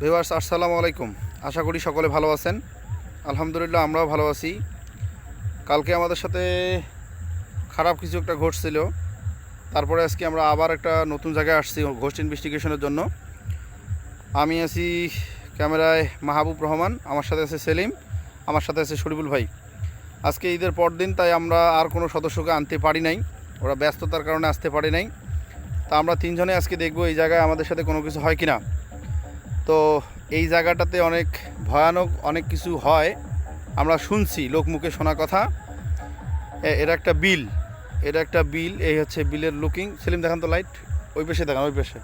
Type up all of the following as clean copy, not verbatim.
Viewers আসসালামু আলাইকুম। আশা করি সকলে ভালো আছেন। আলহামদুলিল্লাহ আমরাও ভালো আছি। কালকে আমাদের সাথে খারাপ কিছু একটা ঘটছিল, তারপরে আজকে আমরা আবার একটা নতুন জায়গায় আসছি ঘোস্ট ইনভেস্টিগেশনের জন্য। আমি আছি ক্যামেরায় মাহবুব রহমান, আমার সাথে আছে সেলিম, আমার সাথে আছে শরীফুল ভাই। আজকে ঈদের পর দিন, তাই আমরা আর কোনো সদস্যকে আনতে পারি নাই, ওরা ব্যস্ততার কারণে আসতে পারি নাই। তা আমরা তিনজনে আজকে দেখব এই জায়গায় আমাদের সাথে কোনো কিছু হয় কিনা। তো এই জায়গাটাতে অনেক ভয়ানক অনেক কিছু হয়, আমরা শুনছি, লোকমুখে শোনা কথা। এটা একটা বিল, এই হচ্ছে বিলের লুকিং। সেলিম দেখান তো লাইট, ওই পাশে দেখান, ওই পাশে।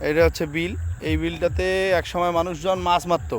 এটা হচ্ছে বিল। এই বিলটাতে একসময় মানুষজন মাছ মারতো,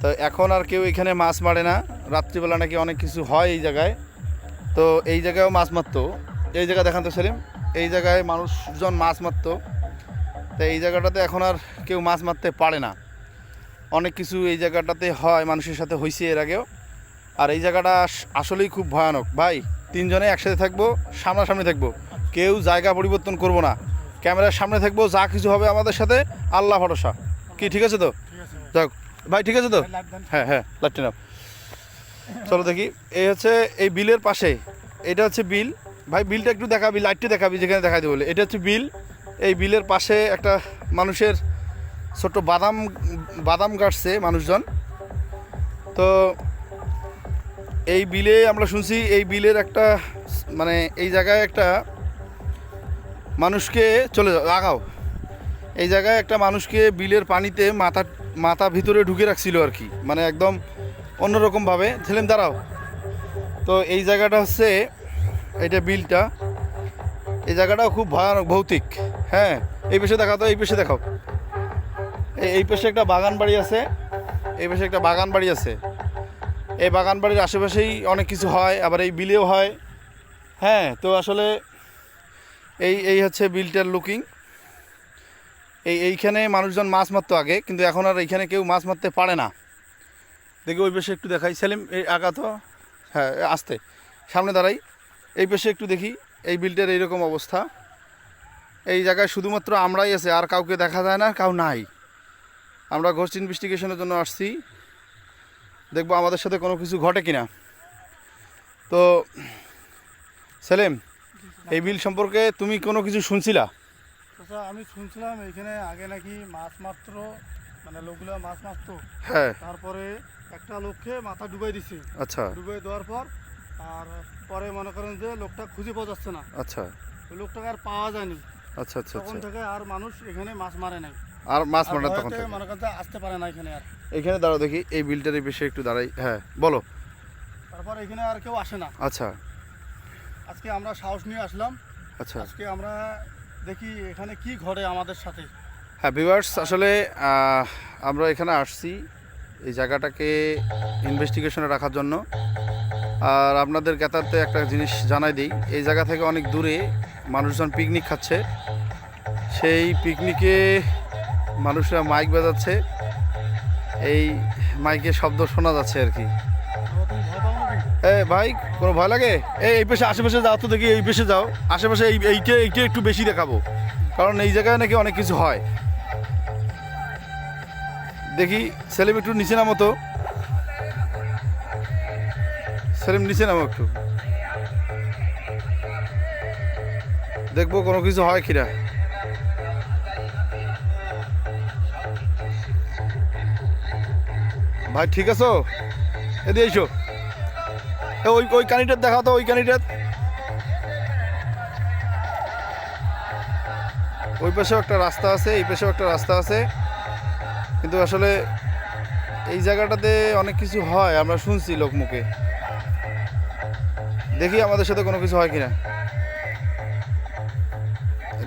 তো এখন আর কেউ এখানে মাছ মারে না। রাত্রিবেলা নাকি অনেক কিছু হয় এই জায়গায়, তো এই জায়গায়ও মাছ মারতো। এই জায়গা দেখান তো সেলিম, এই জায়গায় মানুষজন মাছ মারতো। তো এই জায়গাটাতে এখন আর কেউ মাছ মারতে পারে না। অনেক কিছু এই জায়গাটাতে হয়, মানুষের সাথে হয়েছে এর আগেও। আর এই জায়গাটা আসলেই খুব ভয়ানক। ভাই তিনজনে একসাথে থাকবো, সামনাসামনি থাকবো, কেউ জায়গা পরিবর্তন করব না, ক্যামেরার সামনে থাকবো, যা কিছু হবে আমাদের সাথে আল্লাহ ভরসা। কি ঠিক আছে তো? যাক ভাই, ঠিক আছে তো? হ্যাঁ হ্যাঁ, লাইটটা নাও। চলো দেখি। এই হচ্ছে এই বিলের পাশে, এটা হচ্ছে বিল। ভাই বিলটা একটু দেখাবি, লাইটটা দেখাবি যেখানে দেখাই দেবো বলে। এটা হচ্ছে বিল। এই বিলের পাশে একটা মানুষের ছোট্ট বাদাম গাছছে মানুষজন। তো এই বিলে আমরা শুনছি, এই বিলের একটা মানে এই জায়গায় একটা মানুষকে চলে যাও লাগাও, এই জায়গায় একটা মানুষকে বিলের পানিতে মাথা ভিতরে ঢুকে রাখছিল আর কি, মানে একদম অন্যরকমভাবে। ছেলেম দাঁড়াও। তো এই জায়গাটা হচ্ছে, এটা বিলটা, এই জায়গাটাও খুব ভয়ানক ভৌতিক। হ্যাঁ, এই পাশে দেখাও তো, এই পাশে দেখাও। এই পাশে একটা বাগান বাড়ি আছে, এই পাশে একটা বাগান বাড়ি আছে। এই বাগান বাড়ির আশেপাশেই অনেক কিছু হয়, আবার এই বিলেও হয়। হ্যাঁ, তো আসলে এই হচ্ছে বিলটার লুকিং। এইখানে মানুষজন মাছ মারতো আগে, কিন্তু এখন আর এইখানে কেউ মাছ মারতে পারে না। দেখি ওই পাশে একটু দেখাই সেলিম, এই আগা তো, হ্যাঁ আসতে সামনে দাঁড়াই। এই পাশে একটু দেখি, এই বিলটার এইরকম অবস্থা। এই জায়গায় শুধুমাত্র আমরাই আছে, আর কাউকে দেখা যায় না, কাউ নাই। আমরা ঘোস্ট ইনভেস্টিগেশনের জন্য আসছি, দেখবো আমাদের সাথে কোনো কিছু ঘটে কিনা। তো সেলিম, এই বিল সম্পর্কে তুমি কোনো কিছু শুনছিলা? আচ্ছা, আমি শুনছিলাম এখানে আগে নাকি মাছ মাত্র, মানে লোকগুলো মাছ মারতো। হ্যাঁ, তারপরে একটা লোককে মাথা ডুবাই দিছে। আচ্ছা ডুবাই দেওয়ার পর আর পরে মনে করেন যে লোকটা খুঁজে পাওয়া যাচ্ছে না, আচ্ছা ওই লোকটাকে আর পাওয়া যায়নি। আচ্ছা আচ্ছা তখন আচ্ছা। থেকে আর মানুষ এখানে মাছ মারে নাই, আর মাছ আর মারা তখন ভয়েতে থেকে মনে করেন যে আসতে পারে না এখানে আর। এইখানে দাঁড়াও দেখি, এই বিলটার এই পাশে একটু দাঁড়াই। হ্যাঁ বলো। তারপর এখানে আর কেউ আসে না। আচ্ছা আজকে আমরা সাহস নিয়ে আসলাম, আচ্ছা। আজকে আমরা দেখি এখানে কি ঘটে আমাদের সাথে। হ্যাঁ ভিউয়ার্স, আসলে আমরা এখানে আসছি এই জায়গাটাকে ইনভেস্টিগেশনে রাখার জন্য। আর আপনাদের জ্ঞাতার্থে একটা জিনিস জানাই দিই, এই জায়গা থেকে অনেক দূরে মানুষজন পিকনিক খাচ্ছে। সেই পিকনিকে মানুষরা মাইক বাজাচ্ছে, এই মাইকের শব্দ শোনা যাচ্ছে আর কি। তুমি ভয় পাও নাকি? ভাই কোনো ভয় লাগে? এই পাশে আশেপাশে যাও তো দেখি, এই পাশে যাও, আশেপাশে এইটা একটু বেশি দেখাবো, কারণ এই জায়গায় নাকি অনেক কিছু হয়। দেখি সেলিম একটু নিচে নামো তো, সেলিম নিচে নামো একটু, দেখবো কোনো কিছু হয় কিনা। ভাই ঠিক আছো? এদিকে এসো। ওই কানিটার দেখাও তো, ওই কানিটার। ওই পাশেও একটা রাস্তা আছে, এই পাশেও একটা রাস্তা আছে, কিন্তু আসলে এই জায়গাটাতে অনেক কিছু হয়, আমরা শুনছি লোকমুখে। দেখি আমাদের সাথে কোনো কিছু হয় কিনা,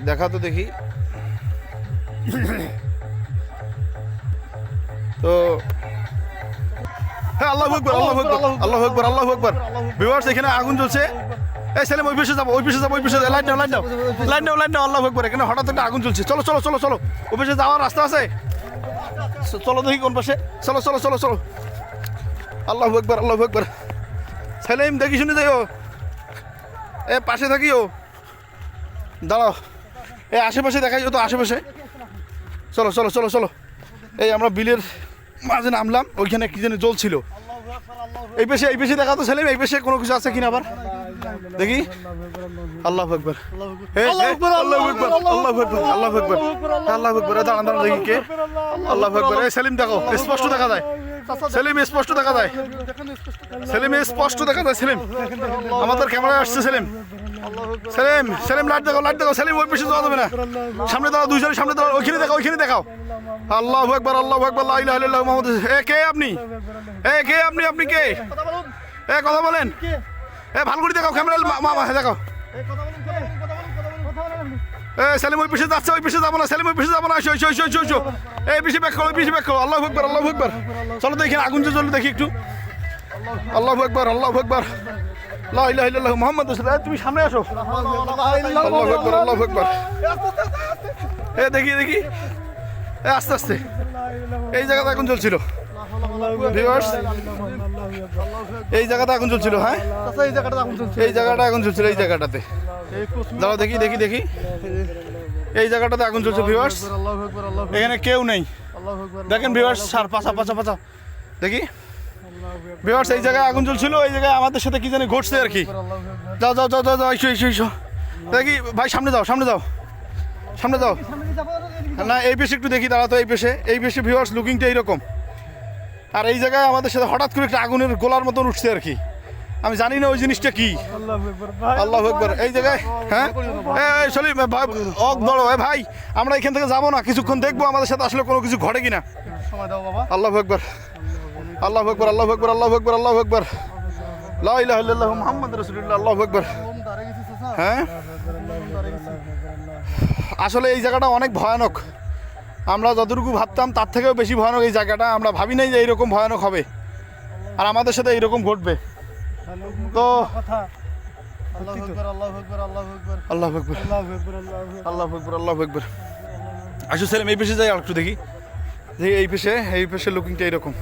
দেখা তো দেখি। তো হ্যাঁ, আল্লাহু আকবার, আল্লাহু আকবার, আল্লাহু আকবার, আল্লাহু আকবার। ভিউয়ার্স, এখানে আগুন জ্বলছে। এই সেলিম ওই পাশে যাবো, ওই পাশে যাবো, ওই পাশে লাইট নাও, লাইট নাও, লাইট নাও, লাইট নাও। আল্লাহু আকবার, এখানে হঠাৎ একটা আগুন জ্বলছে। চলো চলো চলো চলো, ওই পাশে যাওয়ার রাস্তা আছে, চলো দেখি কোন পাশে। চলো চলো চলো চলো। আল্লাহু আকবার, আল্লাহু আকবার। সেলিম দেখি শুনে যাইও, এ পাশে থাকিও, দাঁড়াও। এই আশেপাশে দেখাই তো, আশেপাশে। চলো চলো চলো চলো। এই আমরা বিলের মাঝে নামলাম, ওইখানে কি যেন জ্বলছিল। এই পেশে দেখা তো সেলিম, এই পেশে কোনো কিছু আছে কিনা আবার দেখি। আল্লাহু আকবার, আল্লাহু আকবার, আল্লাহু আকবার, আল্লাহু আকবার, আল্লাহু আকবার, আল্লাহু আকবার। দাঁড়ান দাঁড়ান দেখি কে। আল্লাহু আকবার। এই সেলিম দেখো, স্পষ্ট দেখা যায়। সেলিম স্পষ্ট দেখা যায়, সেলিম স্পষ্ট দেখা যায়। সেলিম আমাদের ক্যামেরায় আসছে। সেলিম সেলিম সেলিম লাইট দেখো, লাইট দেখো। সেলিম ওই পেশে যাওয়া যাবে না, সামনে দাঁড়াও, দুইজনের সামনে দাঁড়াও। ওইখানে দেখাও, ওইখানে দেখাও। আল্লাহু আকবার, আল্লাহু আকবার, লা ইলাহা ইল্লাল্লাহু মুহাম্মাদুর রাসূলুল্লাহ। কে আপনি? কে আপনি? আপনি কে? কথা বলেন। ভালো করে দেখাও ক্যামেরা, মামা দেখাও। সেলিম ওই পেশে যাচ্ছে, ওই পেশে যাবো না। সেলিম ওই পেশে যাবো না। এই পেশে ব্যাক করো, পেশে ব্যাক করো। আল্লাহু আকবার, আল্লাহু আকবার। চলো তো এখানে আগুন জ্বলে দেখি একটু। আল্লাহু আকবার, আল্লাহু আকবার, লা ইলাহা ইল্লাল্লাহু মুহাম্মাদুর রাসূলুল্লাহ। তুমি সামনে আসো। আল্লাহু আকবার, আল্লাহু আকবার। দেখি দেখি, আস্তে আস্তে। এই জায়গাতে আগুন জ্বলছিল ভিউয়ার্স, এই জায়গাতে আগুন জ্বলছিল। হ্যাঁ এই জায়গাটা আগুন জ্বলছিল, এই জায়গাটাতে। দাঁড়াও দেখি দেখি দেখি, এই জায়গাটাতে আগুন জ্বলছে ভিউয়ার্স। এখানে কেউ নেই, দেখেন ভিউয়ার্স। সার পাছা পাছা পাছা দেখি ভিউয়ার্স, এই জায়গায় আগুন জ্বলছিল। এই জায়গায় আমাদের সাথে কি জানি ঘটছে আর কি। যাও যাও যাও যাও যাও, এসো দেখি ভাই, সামনে যাও, সামনে যাও, সামনে যাও। না এই পেশে একটু দেখি, দাঁড়াতো। এই পেশে ভিউয়ার্স লুকিংটা এইরকম। আর এই জায়গায় আমাদের সাথে হঠাৎ করে একটা আগুনের গোলার মতন উঠছে আর কি। আমি জানি না ওই জিনিসটা কি। আল্লাহু আকবার। এই জায়গায় হ্যাঁ সলিম ভাই ধরো ভাই, আমরা এখান থেকে যাবো না, কিছুক্ষণ দেখবো আমাদের সাথে আসলে কোনো কিছু ঘটে কিনা। আল্লাহু আকবার, আল্লাহু আকবার, আল্লাহু আকবার, আল্লাহু আকবার, আল্লাহু আকবার, লা ইলাহা ইল্লাল্লাহু মুহাম্মাদুর রাসূলুল্লাহ। আল্লাহু আকবার। হ্যাঁ আসলে এই জায়গাটা অনেক ভয়ানক। আমরা যতটুকু ভাবতাম তার থেকেও বেশি ভয়ানক এই জায়গাটা। আমরা ভাবি নাই যে এইরকম ভয়ানক হবে আর আমাদের সাথে এইরকম ঘটবে। তো আল্লাহু আকবার, আল্লাহু আকবার, আল্লাহু আকবার, আল্লাহু আকবার। আসো সেলিম এই পেশে যাই আর একটু দেখি যে এই পেশে লুকিংটা এইরকম।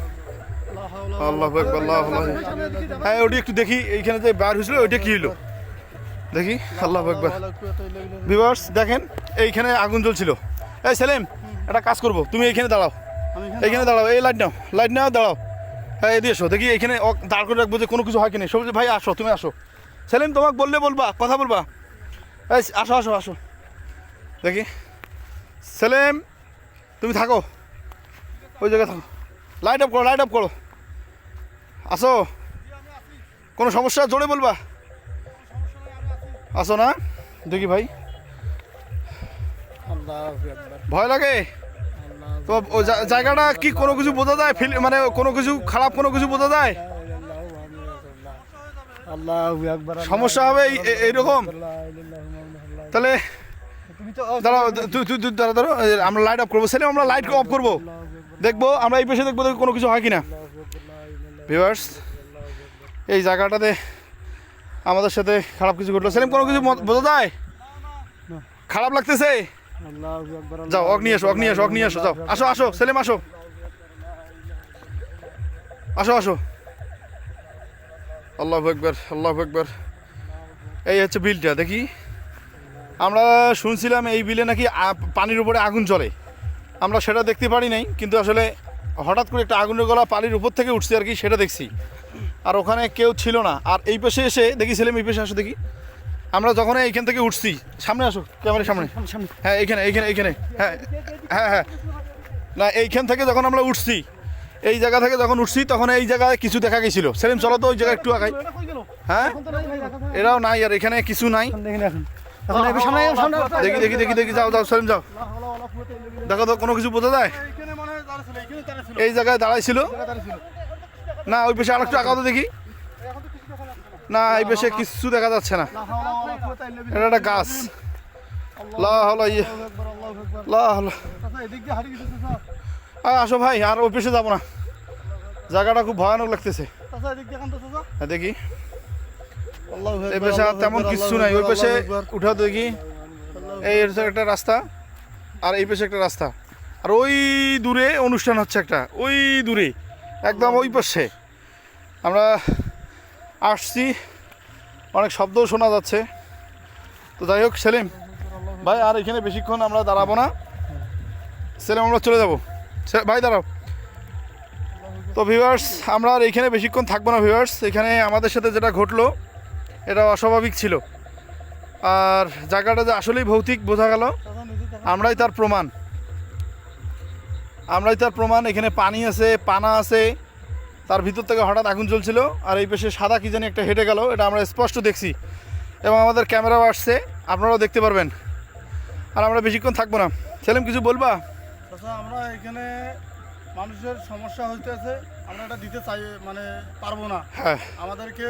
আল্লাহু আকবার, আল্লাহু আকবার। হ্যাঁ ওটি একটু দেখি, এইখানে যে বার হয়েছিল ওইটা কি হলো দেখি। আল্লাহু আকবার। ভিউয়ার্স দেখেন, এইখানে আগুন জ্বলছিল। এই সেলিম একটা কাজ করবো, তুমি এইখানে দাঁড়াও, এইখানে দাঁড়াও। এই লাইট নাও, দাঁড়াও। হ্যাঁ এদিকে এসো দেখি, এইখানে দাঁড় করে রাখবো যে কোনো কিছু হয় কিনা। সবজি ভাই আসো, তুমি আসো। সেলিম তোমাকে বলবা, কথা বলবা। এই আসো আসো আসো দেখি। সেলিম তুমি থাকো, ওই জায়গায় থাকো। লাইট অফ করো, লাইট অফ করো। আসো, কোনো সমস্যা জোরে বলবা। আসো না দেখি ভাই, ভয় লাগে তো। জায়গাটা কি কোনো কিছু বোঝা যায়? মানে কোনো কিছু খারাপ, কোনো কিছু বোঝা যায়? সমস্যা হবে এইরকম। তাহলে দাঁড়াও, দাঁড়াও, আমরা লাইট অফ করবো। সেলিম আমরা লাইট অফ করবো, দেখবো আমরা এই পেশে দেখবো কোনো কিছু হয় কিনা। ভিউয়ার্স এই জায়গাটাতে আমাদের সাথে খারাপ কিছু ঘটলো। সেলিম কোনো কিছু বোঝা যায়? খারাপ লাগতেছে? যাও অগ্নি আসো, অগ্নি আসো, অগ্নি আসো, যাও। আসো আসো সেলিম আসো, আসো আসো। আল্লাহু আকবার, আল্লাহু আকবার। এই হচ্ছে বিলটা দেখি। আমরা শুনছিলাম এই বিলে নাকি পানির উপরে আগুন জ্বলে। আমরা সেটা দেখতে পারি নাই, কিন্তু আসলে হঠাৎ করে একটা আগুনের গলা পানির উপর থেকে উঠছে আর কি, সেটা দেখছি। আর ওখানে কেউ ছিল না। আর এই পাশে এসে দেখি, সেলিম এই পাশে আসো দেখি। আমরা যখন এইখান থেকে উঠছি, সামনে আসো ক্যামেরার সামনে। হ্যাঁ এইখানে হ্যাঁ হ্যাঁ হ্যাঁ। না এইখান থেকে যখন আমরা উঠছি, এই জায়গা থেকে যখন উঠছি তখন এই জায়গায় কিছু দেখা গেছিল। সেলিম চলো তো ওই জায়গায় একটু আগাই। হ্যাঁ এরাও নাই আর এখানে কিছু নাই। দেখি দেখি দেখি দেখি, যাও যাও সেলিম যাও, দেখো তো কোনো কিছু বোঝা যায়? এই জায়গায় দাঁড়াইছিল না, ওই পেশে আর একটু আগাও তো দেখি। না এই পেশে কিছু দেখা যাচ্ছে না, এটা একটা গাছ। আসো ভাই, আর ওই পেশে যাবো না, জায়গাটা খুব ভয়ানক লাগতেছে। দেখি এই পেশে আর তেমন কিছু নাই। ওই পেশে উঠাও দেখি, এই একটা রাস্তা আর এই পেশে একটা রাস্তা। আর ওই দূরে অনুষ্ঠান হচ্ছে একটা, ওই দূরে একদম ওই পাশে আমরা আসছি, অনেক শব্দও শোনা যাচ্ছে। তো যাই হোক সেলিম ভাই, আর এখানে বেশিক্ষণ আমরা দাঁড়াবো না। সেলিম আমরা চলে যাব, ভাই দাঁড়াও। তো ভিউয়ার্স আমরা আর এখানে বেশিক্ষণ থাকবো না ভিউয়ার্স, এখানে আমাদের সাথে যেটা ঘটলো এটা অস্বাভাবিক ছিল, আর জায়গাটা যে আসলেই ভৌতিক বোঝা গেল। আমরাই তার প্রমাণ। এখানে পানি আছে, পানা আছে, তার ভিতর থেকে হঠাৎ আগুন জ্বলছিল, আর এই পাশে সাদা কি জানি একটা হেঁটে গেল, এটা আমরা স্পষ্ট দেখছি এবং আমাদের ক্যামেরাও আসছে, আপনারাও দেখতে পারবেন। আর আমরা বেশিক্ষণ থাকবো না। সেলিম কিছু বলবা? আচ্ছা, আমরা এখানে মানুষের সমস্যা হইতেছে, আমরা এটা দিতে চাই মানে পারবো না। হ্যাঁ, আমাদেরকে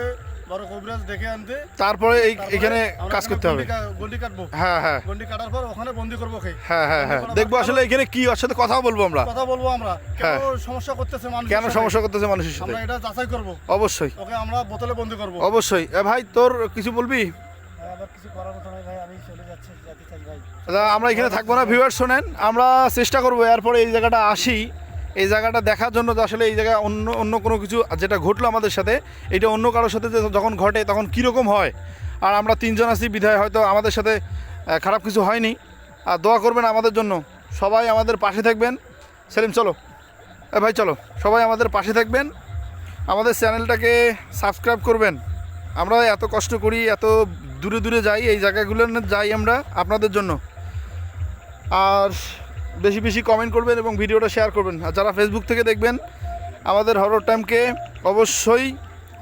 বড় কবিরাজ ডেকে আনতে, তারপরে এখানে আমরা কাজ এখানে করতে হবে। গন্ডি কাটবো। হ্যাঁ, গন্ডি কাটার পর ওখানে বন্দি করবো ওকে। হ্যাঁ, দেখবো আসলে এখানে কি, ওর সাথে কথা বলবো আমরা, কথা বলবো আমরা হ্যাঁ। কেন সমস্যা করতেছে মানুষ, কেন সমস্যা করতেছে মানুষের সাথে, আমরা এটা যাচাই করবো। অবশ্যই ওকে আমরা বোতলে বন্দি করবো। অবশ্যই। ভাই তোর কিছু বলবি? আবার কিছু করার কথা নাই ভাই, আমি চলে যাচ্ছি, যেতে চাই ভাই। আমরা এখানে থাকবো না ভিউয়ার, শোনেন আমরা চেষ্টা করবো এরপরে এই জায়গাটা আসি, এই জায়গাটা দেখার জন্য যে আসলে এই জায়গায় অন্য কোনো কিছু যেটা ঘটলো আমাদের সাথে, এটা অন্য কারোর সাথে যখন ঘটে তখন কীরকম হয়। আর আমরা তিনজন আছি বিধায় হয়তো আমাদের সাথে খারাপ কিছু হয়নি। আর দোয়া করবেন আমাদের জন্য, সবাই আমাদের পাশে থাকবেন। সেলিম চলো, ভাই চলো, সবাই আমাদের পাশে থাকবেন, আমাদের চ্যানেলটাকে সাবস্ক্রাইব করবেন। আমরা এত কষ্ট করি, এত দূরে দূরে যাই, এই জায়গাগুলো যাই আমরা আপনাদের জন্য। আর বেশি বেশি কমেন্ট করবেন এবং ভিডিওটা শেয়ার করবেন। আর যারা ফেসবুক থেকে দেখবেন আমাদের হরর টাইমকে অবশ্যই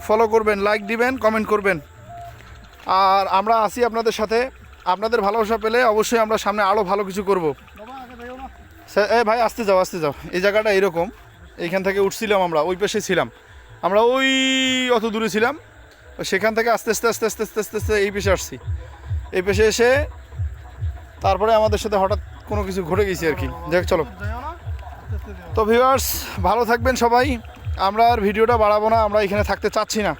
ফলো করবেন, লাইক দিবেন, কমেন্ট করবেন। আর আমরা আছি আপনাদের সাথে, আপনাদের ভালোবাসা পেলে অবশ্যই আমরা সামনে আরও ভালো কিছু করব। ভাই আসতে যাও, এই জায়গাটা এরকম, এইখান থেকে উঠছিলাম আমরা, ওই পাশে ছিলাম আমরা, ওই অত দূরে ছিলাম, সেখান থেকে আস্তে আস্তে এই পেশে আসছি। এই পেশে এসে তারপরে আমাদের সাথে হঠাৎ কোনো কিছু ঘটে গেছে আর কি। দেখ চলো। তো ভিউয়ার্স ভালো থাকবেন সবাই, আমরা আর ভিডিওটা বাড়াবো না, আমরা এখানে থাকতে চাচ্ছি না,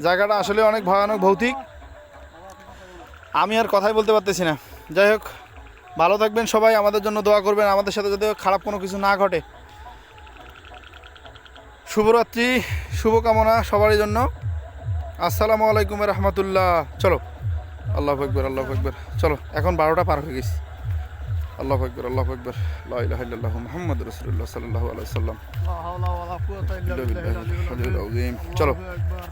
জায়গাটা আসলে অনেক ভয়ানক ভৌতিক, আমি আর কথাই বলতে পারতেছি না। যাই হোক, ভালো থাকবেন সবাই, আমাদের জন্য দোয়া করবেন, আমাদের সাথে যাতে খারাপ কোনো কিছু না ঘটে। শুভরাত্রি, শুভকামনা সবারই জন্য। আসসালামু আলাইকুম রহমতুল্লাহ। চলো, আল্লাহু আকবার, আল্লাহু আকবার। চলো, এখন 12টা পার হয়ে গেছি। আল্লাহু আকবার, আল্লাহু আকবার, লা ইলাহা ইল্লাল্লাহু মুহাম্মাদুর রাসূলুল্লাহ সাল্লাল্লাহু আলাইহি ওয়াসাল্লাম। লা হাওলা ওয়ালা কুওয়াতা ইল্লা বিল্লাহিল আলিয়্যিল আযীম। চলো। আল্লাহু আকবার।